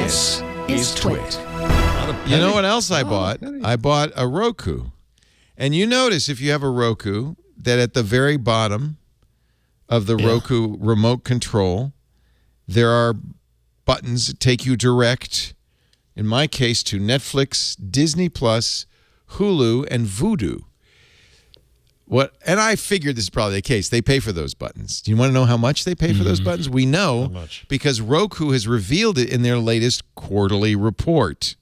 This is TWiT. You know what else I bought? I bought a Roku. And you notice if you have a Roku that at the very bottom of the Roku remote control, there are buttons that take you direct, in my case, to Netflix, Disney Plus, Hulu, and Vudu. And I figured this is probably the case. They pay for those buttons. Do you want to know how much they pay for those buttons? We know because Roku has revealed it in their latest quarterly report.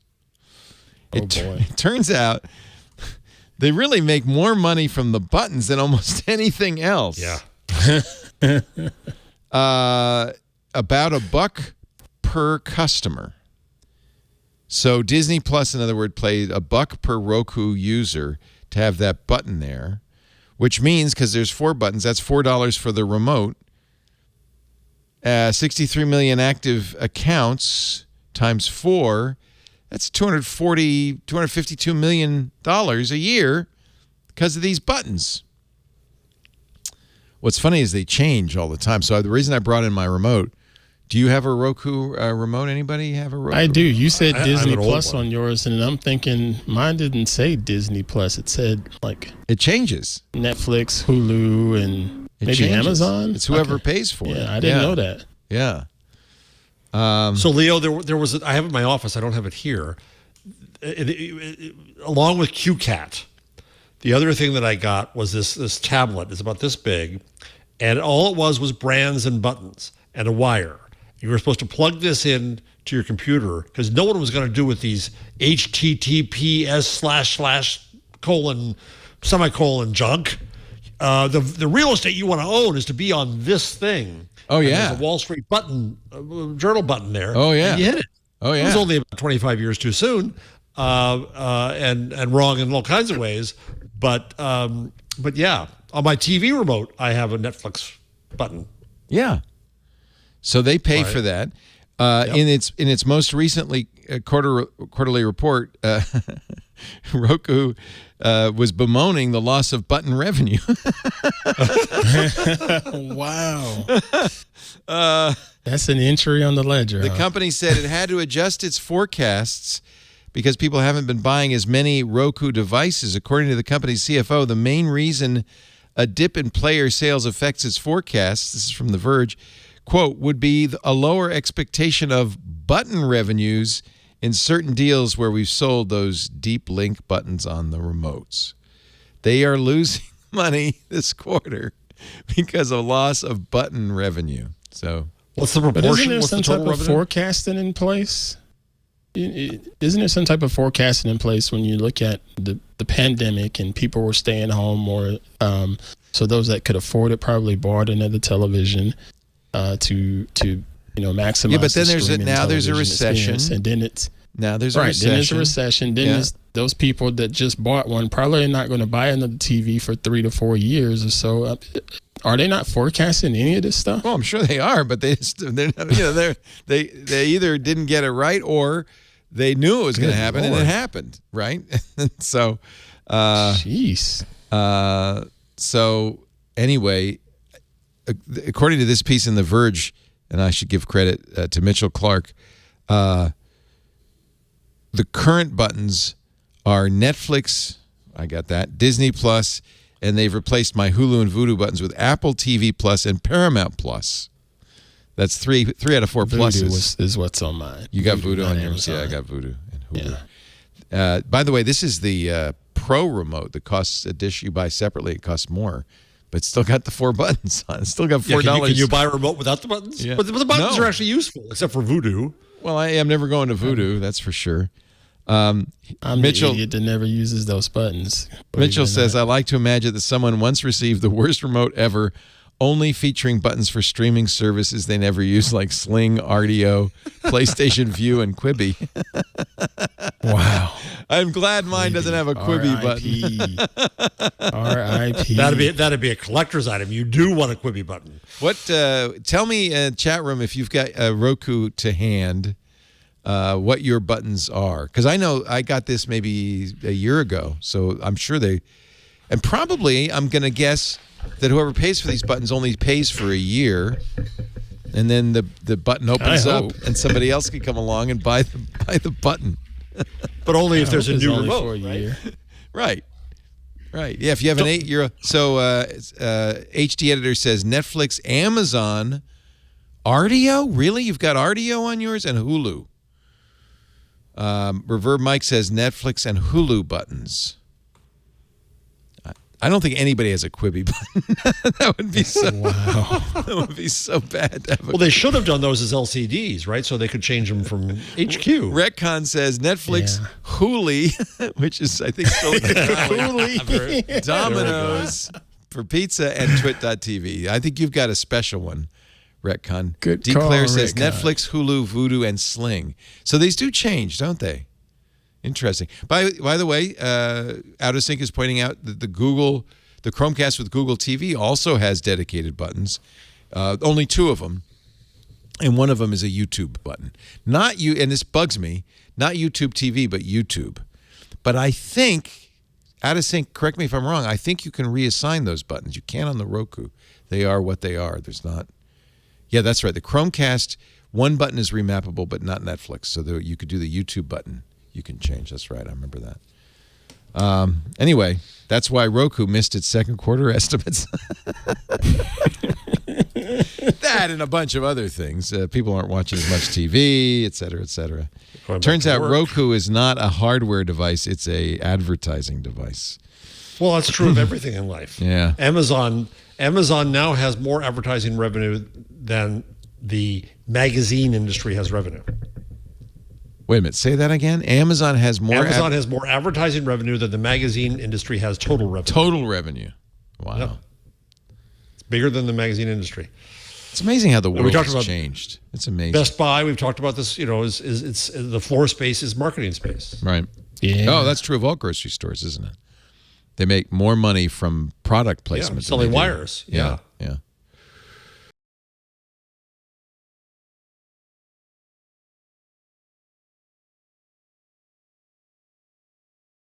It turns out they really make more money from the buttons than almost anything else. Yeah. About $1 per customer. So Disney Plus, in other words, paid $1 per Roku user to have that button there, which means, because there's 4 buttons, that's $4 for the remote. 63 million active accounts times 4, that's $252 million a year because of these buttons. What's funny is they change all the time. So the reason I brought in my remote, do you have a Roku remote? Anybody have a Roku? I do. You said Disney Plus on yours, and I'm thinking mine didn't say Disney Plus. It said it changes. Netflix, Hulu, and maybe Amazon. It's whoever pays for it. Yeah, I didn't know that. Yeah. So Leo, there was I have it in my office. I don't have it here. Along with QCat, the other thing that I got was this tablet. It's about this big, and all it was brands and buttons and a wire. You were supposed to plug this in to your computer because no one was going to do with these HTTPS //:semicolon junk. The real estate you want to own is to be on this thing. Oh, yeah. And there's a Wall Street button, journal button there. Oh, yeah. And you hit it. Oh, yeah. It was only about 25 years too soon and wrong in all kinds of ways. But yeah, on my TV remote, I have a Netflix button. Yeah. So they pay for that. In its most recently quarterly report, Roku was bemoaning the loss of button revenue. Wow. That's an entry on the ledger. The company said it had to adjust its forecasts because people haven't been buying as many Roku devices. According to the company's CFO, the main reason a dip in player sales affects its forecasts, this is from The Verge, quote, would be a lower expectation of button revenues in certain deals where we've sold those deep link buttons on the remotes. They are losing money this quarter because of loss of button revenue. So what's the proportion? But isn't there what's some the total type of revenue? forecasting in place? Isn't there some type of forecasting in place when you look at the pandemic and people were staying home more? So those that could afford it probably bought another television to maximize. Yeah, but then there's a recession, and then it's there's a recession. Then there's those people that just bought one probably not going to buy another TV for 3 to 4 years or so. Are they not forecasting any of this stuff? Well, I'm sure they are, but they either didn't get it right or they knew it was going to happen and it happened, right? So, jeez. So anyway, according to this piece in The Verge, and I should give credit to Mitchell Clark, the current buttons are Netflix, I got that, Disney Plus, and they've replaced my Hulu and Vudu buttons with Apple TV Plus and Paramount Plus. That's three out of 4 pluses. Is what's on mine. You got Vudu on yours? Yeah, I got Vudu and Hulu. Yeah. By the way, this is the Pro remote that costs a dish you buy separately. It costs more, but it's still got the 4 buttons on it. It's still got $4. Can you buy a remote without the buttons? Yeah. But the buttons are actually useful, except for Vudu. Well, I am never going to Vudu, that's for sure. I'm Mitchell, the idiot that never uses those buttons. Mitchell says, I like to imagine that someone once received the worst remote ever, only featuring buttons for streaming services they never use, like Sling, RDO, PlayStation View, and Quibi. Wow. I'm glad mine doesn't have a Quibi button. R.I.P. That'd be a collector's item. You do want a Quibi button. Tell me, chat room, if you've got a Roku to hand, what your buttons are. Because I know I got this maybe a year ago, so I'm sure and probably I'm going to guess that whoever pays for these buttons only pays for a year, And then the button opens up, hope. and somebody else can come along and buy the button. But only if there's a new only remote, for a year. Right. Right. Yeah, if you have an 8-year... So HD Editor says Netflix, Amazon, Rdio? Really? You've got Rdio on yours? And Hulu. Reverb Mike says Netflix and Hulu buttons. I don't think anybody has a Quibi button. That would be so... Wow. That would be so bad. To have Well, they should have done those as LCDs, right? So they could change them from HQ. Retcon says Netflix, Huli, which is, I think, still Domino's for pizza, and TWiT.tv. I think you've got a special one, Retcon. Good D. call, Claire says Retcon. Netflix, Hulu, Vudu, and Sling. So these do change, don't they? Interesting. By the way, Out of Sync is pointing out that the Chromecast with Google TV also has dedicated buttons. Only 2 of them. And one of them is a YouTube button. And this bugs me, not YouTube TV, but YouTube. But I think, Out of Sync, correct me if I'm wrong, I think you can reassign those buttons. You can on the Roku. They are what they are. There's not... Yeah, that's right. The Chromecast, one button is remappable, but not Netflix. So you could do the YouTube button. You can change. That's right. I remember that. Anyway, that's why Roku missed its second quarter estimates. That and a bunch of other things. People aren't watching as much TV, et cetera, et cetera. Turns out Roku is not a hardware device. It's a advertising device. Well, that's true of everything in life. Yeah. Amazon now has more advertising revenue than the magazine industry has revenue. Wait a minute. Say that again. Amazon has more advertising revenue than the magazine industry has total revenue. Total revenue. Wow. Yep. It's bigger than the magazine industry. It's amazing how the world talked has about changed. It's amazing. Best Buy, we've talked about this, it's the floor space is marketing space. Right. Yeah. Oh, that's true of all grocery stores, isn't it? They make more money from product placement. Selling than they do. wires. Yeah.